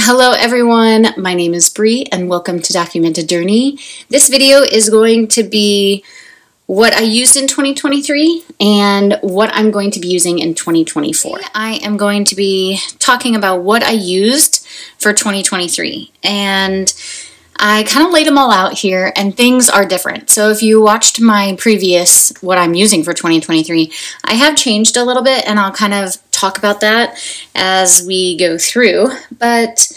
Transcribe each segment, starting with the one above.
Hello everyone, my name is Bree and welcome to Documented Journey. This video is going to be what I used in 2023 and what I'm going to be using in 2024. I am going to be talking about what I used for 2023, and I kind of laid them all out here and things are different. So if you watched my previous what I'm using for 2023, I have changed a little bit and I'll kind of talk about that as we go through, but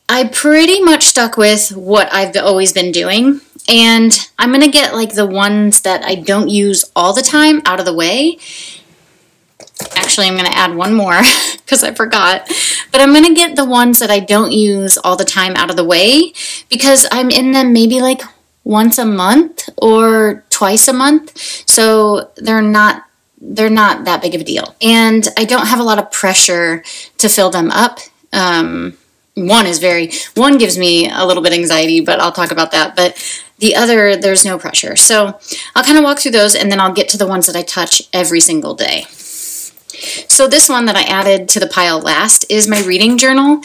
I pretty much stuck with what I've always been doing, and I'm going to get like the ones that I don't use all the time out of the way. Actually, I'm going to add one more because I forgot, but I'm going to get the ones that I don't use all the time out of the way because I'm in them maybe like once a month or twice a month, so they're not that big of a deal. And I don't have a lot of pressure to fill them up. One gives me a little bit of anxiety, but I'll talk about that. But the other, there's no pressure. So I'll kind of walk through those and then I'll get to the ones that I touch every single day. So this one that I added to the pile last is my reading journal.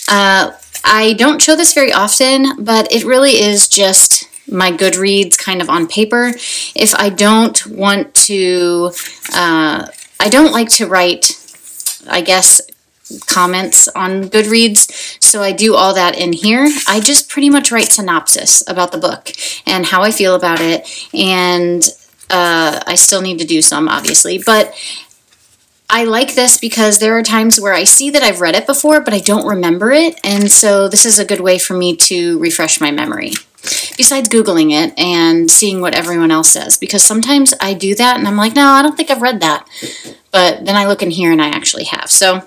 I don't show this very often, but it really is just my Goodreads kind of on paper. If I don't want to, I don't like to write, I guess, comments on Goodreads, so I do all that in here. I just pretty much write synopsis about the book and how I feel about it, and I still need to do some, obviously, but I like this because there are times where I see that I've read it before, but I don't remember it, and so this is a good way for me to refresh my memory. Besides Googling it and seeing what everyone else says, because sometimes I do that and I'm like, no, I don't think I've read that, but then I look in here and I actually have. So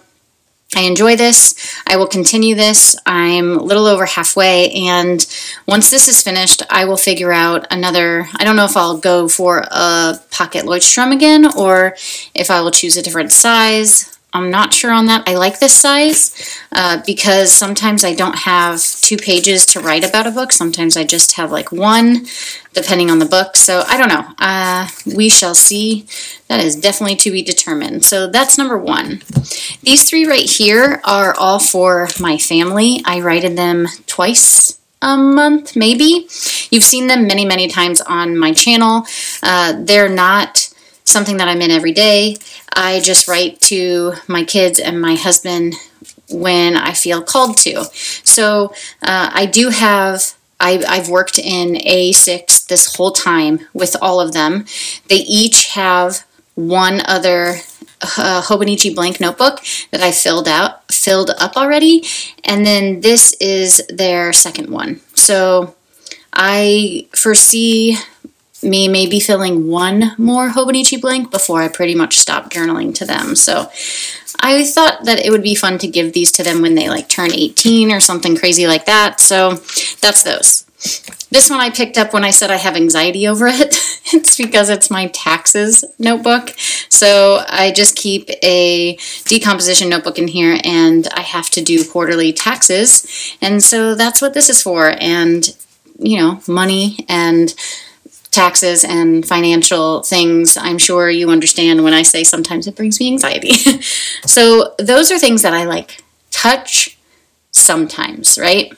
I enjoy this. I will continue this. I'm a little over halfway, and once this is finished, I will figure out another. I don't know if I'll go for a pocket Leuchtturm again or if I will choose a different size. I'm not sure on that. I like this size because sometimes I don't have 2 pages to write about a book. Sometimes I just have like one, depending on the book. So I don't know. We shall see. That is definitely to be determined. So that's number 1. These 3 right here are all for my family. I write in them twice a month, maybe. You've seen them many, many times on my channel. They're not something that I'm in every day. I just write to my kids and my husband when I feel called to. So I do have, I've worked in A6 this whole time with all of them. They each have one other Hobonichi blank notebook that I filled up already, and then this is their second one. So I foresee me maybe filling one more Hobonichi blank before I pretty much stop journaling to them. So I thought that it would be fun to give these to them when they like turn 18 or something crazy like that. So that's those. This one I picked up when I said I have anxiety over it. It's because it's my taxes notebook. So I just keep a decomposition notebook in here and I have to do quarterly taxes. And so that's what this is for. And, you know, money and taxes and financial things, I'm sure you understand when I say sometimes it brings me anxiety. So those are things that I like touch sometimes, right?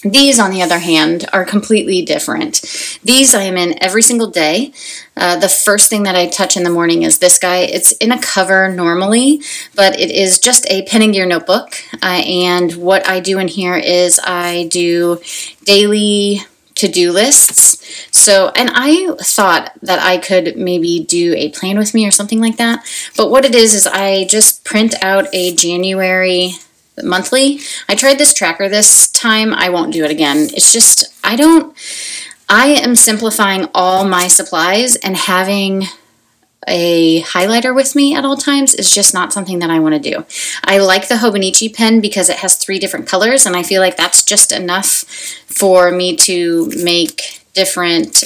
These, on the other hand, are completely different. These I am in every single day. The first thing that I touch in the morning is this guy. It's in a cover normally, but it is just a pen and gear notebook. And what I do in here is I do daily to-do lists. So, and I thought that I could maybe do a plan with me or something like that. But what it is I just print out a January monthly. I tried this tracker this time. I won't do it again. It's just, I am simplifying all my supplies, and having a highlighter with me at all times is just not something that I want to do. I like the Hobonichi pen because it has 3 different colors, and I feel like that's just enough for me to make different,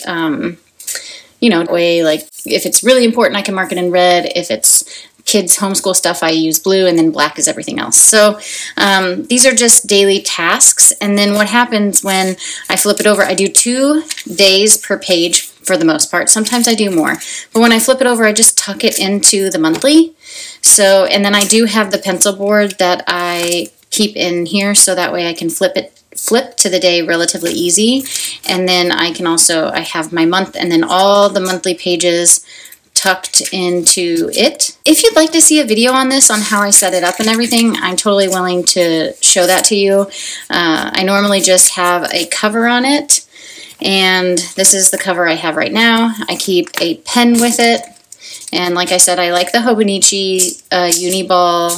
you know, way, like if it's really important I can mark it in red. If it's kids homeschool stuff I use blue, and then black is everything else. So these are just daily tasks, and then what happens when I flip it over, I do 2 days per page for the most part. Sometimes I do more. But when I flip it over, I just tuck it into the monthly. So, and then I do have the pencil board that I keep in here so that way I can flip to the day relatively easy. And then I can also, I have my month and then all the monthly pages tucked into it. If you'd like to see a video on this, on how I set it up and everything, I'm totally willing to show that to you. I normally just have a cover on it, and this is the cover I have right now. I keep a pen with it, and like I said, I like the Hobonichi Uniball.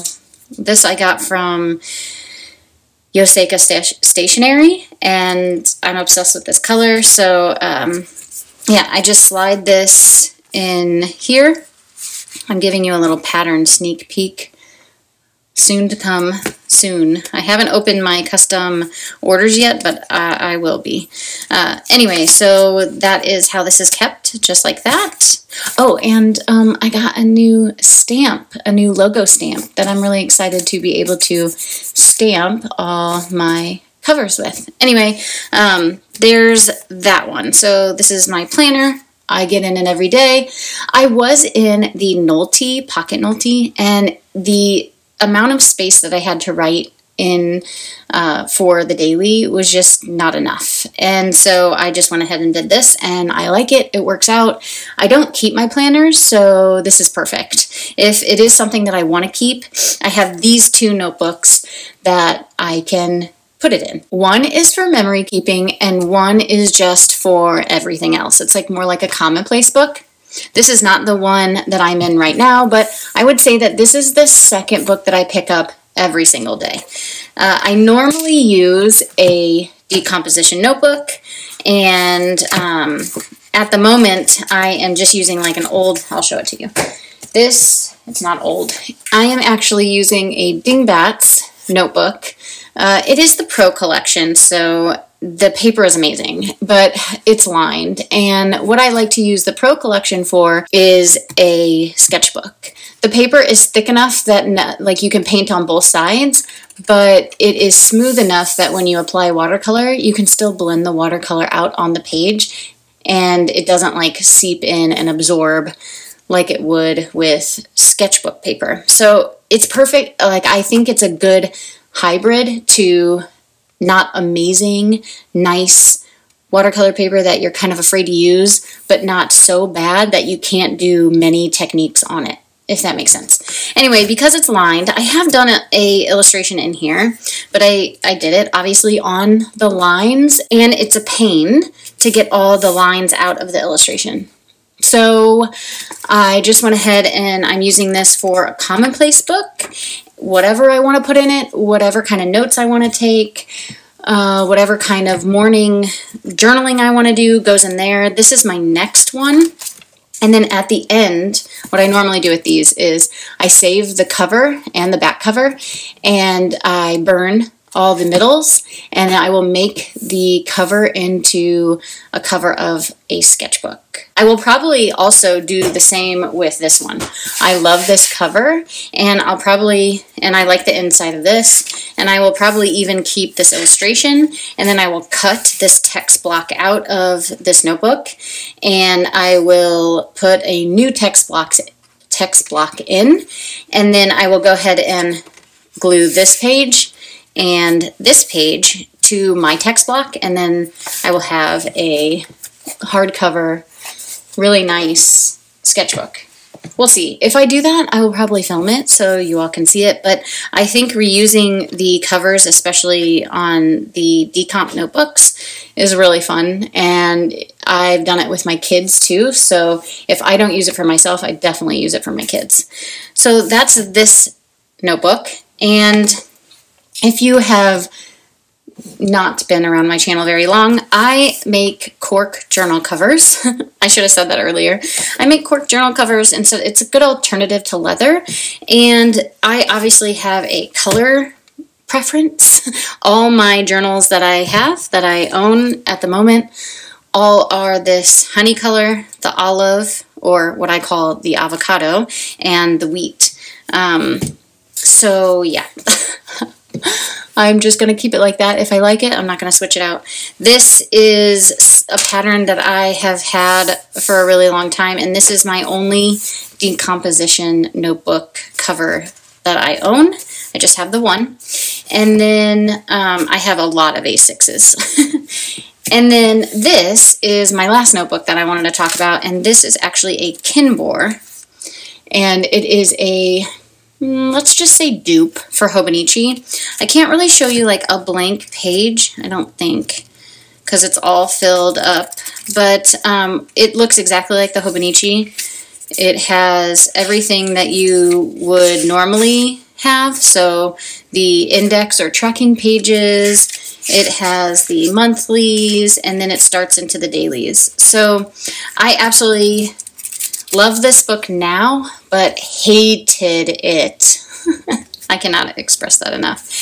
This I got from Yoseka Stationery, and I'm obsessed with this color. So yeah, I just slide this in here. I'm giving you a little pattern sneak peek. Soon to come, soon. I haven't opened my custom orders yet, but I will be. Anyway, so that is how this is kept, just like that. Oh, and I got a new stamp, a new logo stamp that I'm really excited to be able to stamp all my covers with. Anyway, there's that one. So this is my planner. I get in it every day. I was in the Nolte, Pocket Nolte, and the amount of space that I had to write in for the daily was just not enough. And so I just went ahead and did this, and I like it. It works out. I don't keep my planners, so this is perfect. If it is something that I want to keep, I have these two notebooks that I can put it in. One is for memory keeping, and one is just for everything else. It's like more like a commonplace book. This is not the one that I'm in right now, but I would say that this is the second book that I pick up every single day. I normally use a decomposition notebook, and at the moment I am just using like an old, I'll show it to you. This, it's not old. I am actually using a Dingbats notebook. It is the Pro collection, so the paper is amazing, but it's lined. And what I like to use the Pro collection for is a sketchbook. The paper is thick enough that like you can paint on both sides, but it is smooth enough that when you apply watercolor, you can still blend the watercolor out on the page, and it doesn't like seep in and absorb like it would with sketchbook paper. So it's perfect. Like, I think it's a good hybrid to not amazing, nice watercolor paper that you're kind of afraid to use, but not so bad that you can't do many techniques on it, if that makes sense. Anyway, because it's lined, I have done a illustration in here, but I did it obviously on the lines, and it's a pain to get all the lines out of the illustration. So I just went ahead and I'm using this for a commonplace book. Whatever I want to put in it, whatever kind of notes I want to take, whatever kind of morning journaling I want to do goes in there. This is my next one. And then at the end, what I normally do with these is I save the cover and the back cover, and I burn all the middles, and I will make the cover into a cover of a sketchbook. I will probably also do the same with this one. I love this cover, and I like the inside of this, and I will probably even keep this illustration, and then I will cut this text block out of this notebook, and I will put a new text block in, and then I will go ahead and glue this page and this page to my text block, and then I will have a hardcover, really nice sketchbook. We'll see. If I do that, I will probably film it so you all can see it, but I think reusing the covers, especially on the decomp notebooks, is really fun, and I've done it with my kids too, so if I don't use it for myself, I definitely use it for my kids. So that's this notebook, and if you have not been around my channel very long, I make cork journal covers. I should have said that earlier. I make cork journal covers, and so it's a good alternative to leather. And I obviously have a color preference. All my journals that I have, that I own at the moment, all are this honey color, the olive, or what I call the avocado, and the wheat. So yeah. I'm just going to keep it like that. If I like it, I'm not going to switch it out. This is a pattern that I have had for a really long time, and this is my only decomposition notebook cover that I own. I just have the one. And then I have a lot of A6s. And then this is my last notebook that I wanted to talk about, and this is actually a Kinbor, and it is a, let's just say, dupe for Hobonichi. I can't really show you like a blank page, I don't think, because it's all filled up, but it looks exactly like the Hobonichi. It has everything that you would normally have, so the index or tracking pages, it has the monthlies, and then it starts into the dailies. So I absolutely love this book now, but hated it. I cannot express that enough.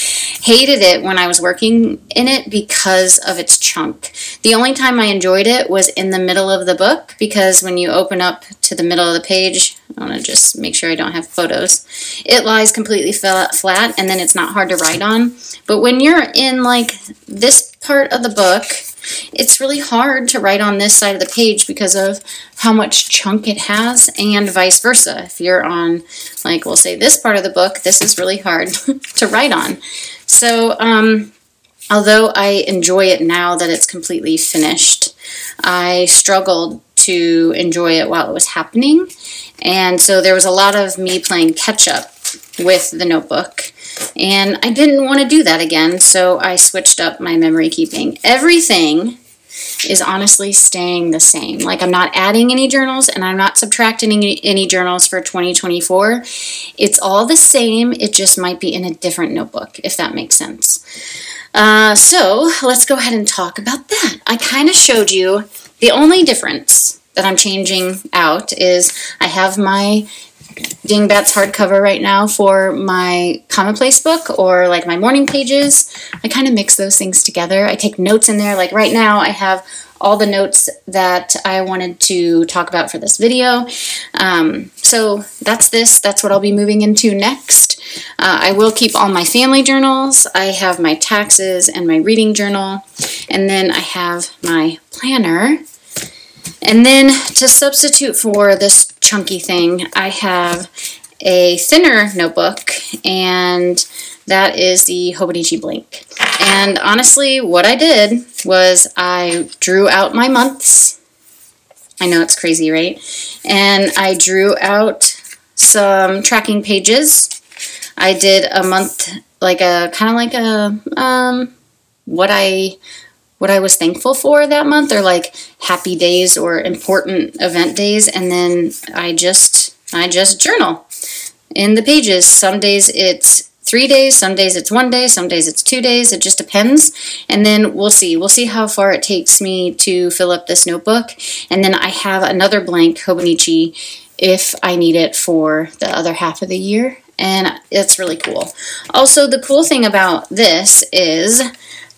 Hated it when I was working in it because of its chunk. The only time I enjoyed it was in the middle of the book, because when you open up to the middle of the page, I want to just make sure I don't have photos, it lies completely flat, and then it's not hard to write on. But when you're in like this part of the book, it's really hard to write on this side of the page because of how much chunk it has, and vice versa. If you're on, like, we'll say this part of the book, this is really hard to write on. So, although I enjoy it now that it's completely finished, I struggled to enjoy it while it was happening. And so there was a lot of me playing catch up with the notebook. And I didn't want to do that again, so I switched up my memory keeping. Everything is honestly staying the same. Like, I'm not adding any journals, and I'm not subtracting any journals for 2024. It's all the same. It just might be in a different notebook, if that makes sense. So let's go ahead and talk about that. I kind of showed you the only difference that I'm changing out is I have my Dingbats hardcover right now for my commonplace book, or like my morning pages. I kind of mix those things together. I take notes in there. Like right now I have all the notes that I wanted to talk about for this video. So that's this. That's what I'll be moving into next. I will keep all my family journals. I have my taxes and my reading journal. And then I have my planner. And then to substitute for this chunky thing, I have a thinner notebook, and that is the Hobonichi Blink. And honestly, what I did was I drew out my months. I know it's crazy, right? And I drew out some tracking pages. I did a month, like a kind of like a what I was thankful for that month, or like happy days or important event days, and then I just journal in the pages. Some days it's 3 days, some days it's 1 day, some days it's 2 days. It just depends. And then we'll see how far it takes me to fill up this notebook. And then I have another blank Hobonichi if I need it for the other half of the year, and it's really cool. Also, the cool thing about this is,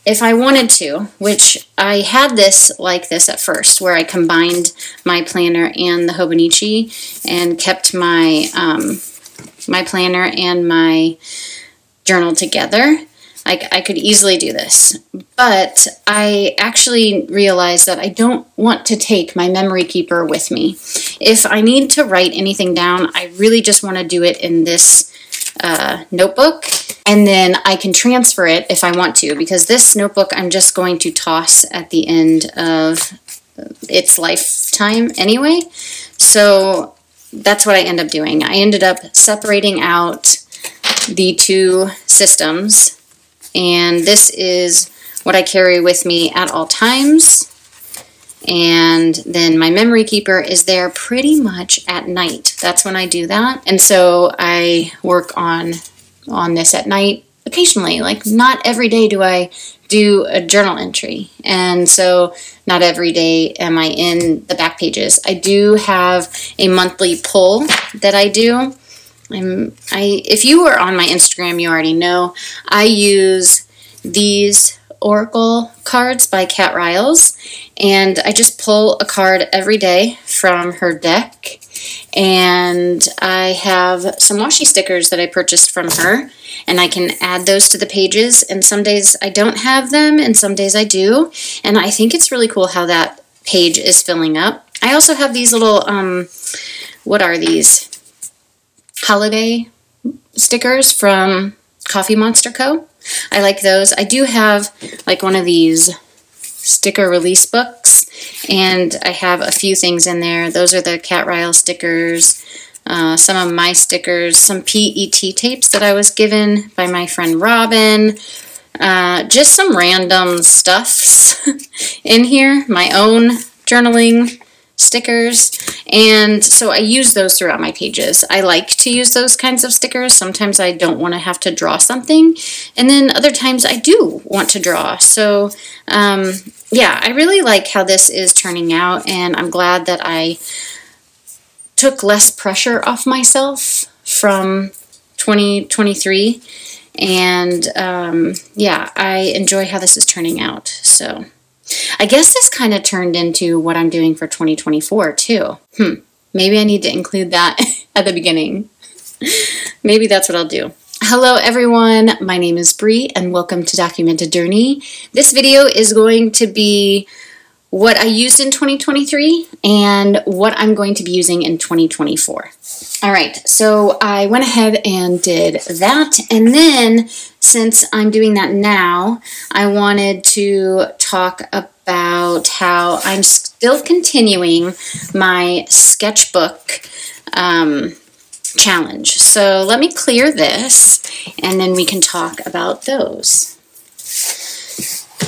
if I wanted to, which I had this like this at first, where I combined my planner and the Hobonichi and kept my my planner and my journal together, I could easily do this. But I actually realized that I don't want to take my memory keeper with me. If I need to write anything down, I really just want to do it in this notebook, and then I can transfer it if I want to, because this notebook I'm just going to toss at the end of its lifetime anyway. So that's what I end up doing. I ended up separating out the two systems, and this is what I carry with me at all times. And then my memory keeper is there pretty much at night. That's when I do that. And so I work on this at night occasionally. Like, not every day do I do a journal entry. And so not every day am I in the back pages. I do have a monthly pull that I do. If you were on my Instagram, you already know I use these Oracle cards by Kat Riles, and I just pull a card every day from her deck. And I have some washi stickers that I purchased from her, and I can add those to the pages, and some days I don't have them and some days I do, and I think it's really cool how that page is filling up. I also have these little what are these, holiday stickers from Coffee Monster Co. I like those. I do have like one of these sticker release books, and I have a few things in there. Those are the Cat Ryle stickers, some of my stickers, some PET tapes that I was given by my friend Robin, just some random stuffs in here, my own journaling stickers, and so I use those throughout my pages. I like to use those kinds of stickers. Sometimes I don't want to have to draw something, and then other times I do want to draw. So yeah, I really like how this is turning out, and I'm glad that I took less pressure off myself from 2023, and yeah, I enjoy how this is turning out. So I guess this kind of turned into what I'm doing for 2024 too. Maybe I need to include that at the beginning. Maybe that's what I'll do. Hello everyone, my name is Bree and welcome to Documented Journey. This video is going to be what I used in 2023 and what I'm going to be using in 2024. Alright, so I went ahead and did that, and then since I'm doing that now, I wanted to talk about how I'm still continuing my sketchbook challenge. So let me clear this and then we can talk about those.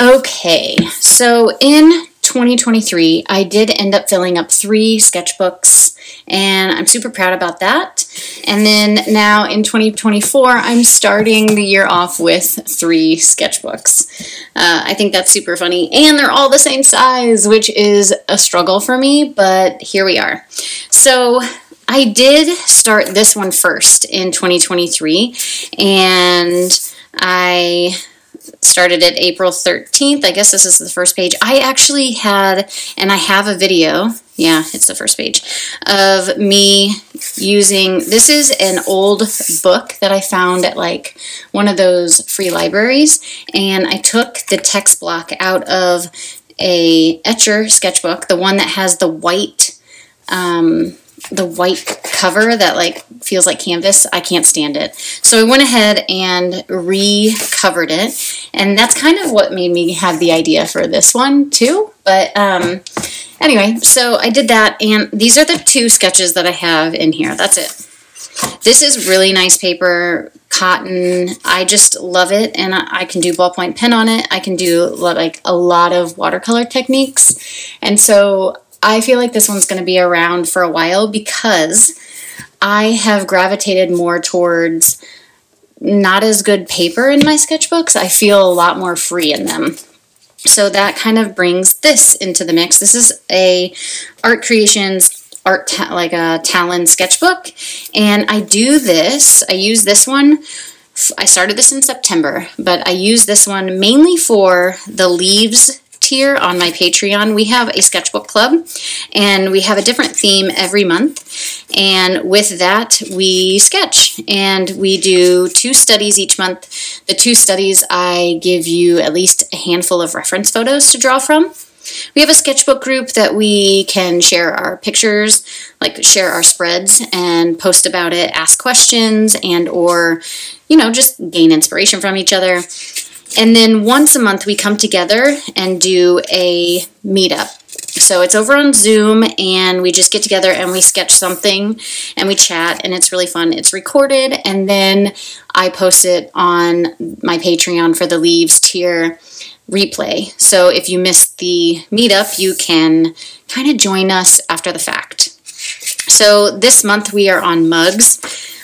Okay, so in 2023, I did end up filling up 3 sketchbooks, and I'm super proud about that. And then now in 2024, I'm starting the year off with 3 sketchbooks. I think that's super funny, and they're all the same size, which is a struggle for me, but here we are. So I did start this one first in 2023, and I started it April 13th. I guess this is the first page. I actually had, and I have a video, yeah, it's the first page, of me using, this is an old book that I found at like one of those free libraries, and I took the text block out of a Etcher sketchbook, the one that has the white cover that like feels like canvas. I can't stand it. So I went ahead and recovered it, and that's kind of what made me have the idea for this one too. But anyway, so I did that, and these are the 2 sketches that I have in here. That's it. This is really nice paper, cotton. I just love it, and I can do ballpoint pen on it. I can do like a lot of watercolor techniques, and so I feel like this one's going to be around for a while because I have gravitated more towards not as good paper in my sketchbooks. I feel a lot more free in them. So that kind of brings this into the mix. This is a Art Creations like a Talon sketchbook, and I use this one. I started this in September, but I use this one mainly for the leaves tier on my Patreon. We have a sketchbook club, and we have a different theme every month, and with that we sketch, and we do 2 studies each month. The 2 studies, I give you at least a handful of reference photos to draw from. We have a sketchbook group that we can share our pictures, like share our spreads and post about it, ask questions, and or, you know, just gain inspiration from each other. And then once a month we come together and do a meetup. So it's over on Zoom, and we just get together and we sketch something and we chat, and it's really fun. It's recorded, and then I post it on my Patreon for the Leaves tier replay. So if you missed the meetup, you can kind of join us after the fact. So this month we are on mugs.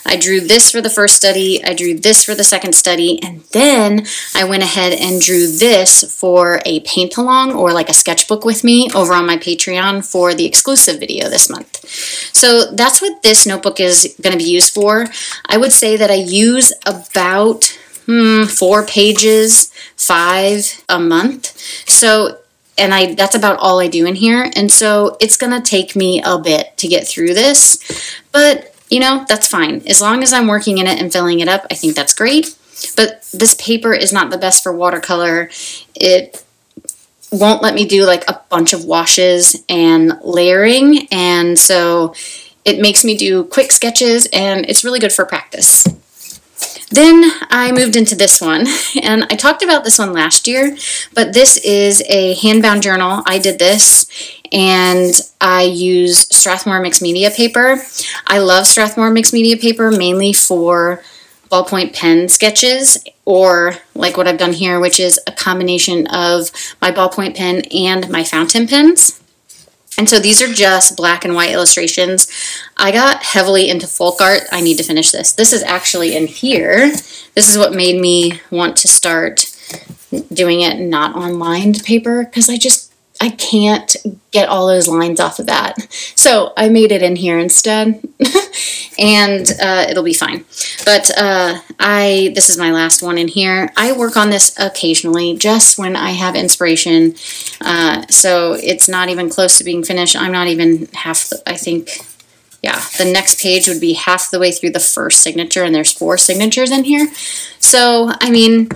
I drew this for the first study, I drew this for the second study, and then I went ahead and drew this for a paint-along or like a sketchbook with me over on my Patreon for the exclusive video this month. So that's what this notebook is going to be used for. I would say that I use about 4 pages, 5 a month. So, and that's about all I do in here. And so it's going to take me a bit to get through this, but you know, that's fine. As long as I'm working in it and filling it up, I think that's great. But this paper is not the best for watercolor. It won't let me do like a bunch of washes and layering, and so it makes me do quick sketches, and it's really good for practice. Then I moved into this one, and I talked about this one last year, but this is a hand-bound journal. I did this, and I use Strathmore mixed media paper. I love Strathmore mixed media paper mainly for ballpoint pen sketches, or like what I've done here, which is a combination of my ballpoint pen and my fountain pens. And so these are just black and white illustrations. I got heavily into folk art. I need to finish this. This is actually in here. This is what made me want to start doing it not on lined paper, because I can't get all those lines off of that. So I made it in here instead, and it'll be fine. But this is my last one in here. I work on this occasionally, just when I have inspiration. So it's not even close to being finished. I'm not even half, I think, yeah, the next page would be half the way through the first signature, and there's 4 signatures in here. So, I mean,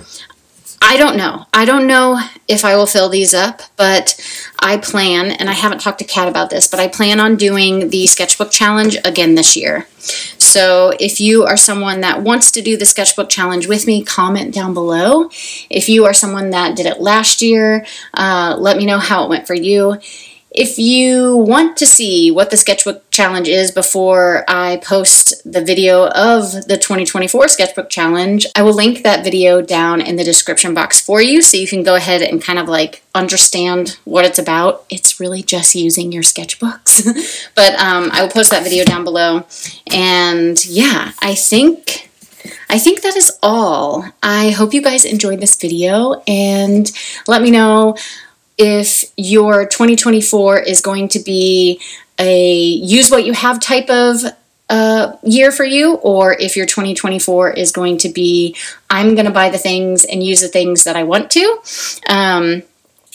I don't know. I don't know if I will fill these up, but I plan, and I haven't talked to Kat about this, but I plan on doing the sketchbook challenge again this year. So if you are someone that wants to do the sketchbook challenge with me, comment down below. If you are someone that did it last year, let me know how it went for you. If you want to see what the sketchbook challenge is before I post the video of the 2024 sketchbook challenge, I will link that video down in the description box for you, so you can go ahead and kind of like understand what it's about. It's really just using your sketchbooks. But I will post that video down below. And yeah, I think that is all. I hope you guys enjoyed this video, and let me know if your 2024 is going to be a use what you have type of year for you, or if your 2024 is going to be I'm going to buy the things and use the things that I want to.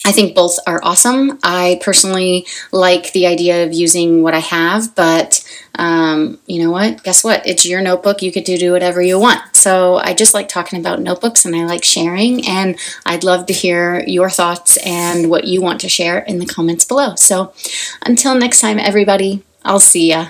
I think both are awesome. I personally like the idea of using what I have, but you know what? Guess what? It's your notebook. You get to do whatever you want. So I just like talking about notebooks, and I like sharing, and I'd love to hear your thoughts and what you want to share in the comments below. So until next time, everybody, I'll see ya.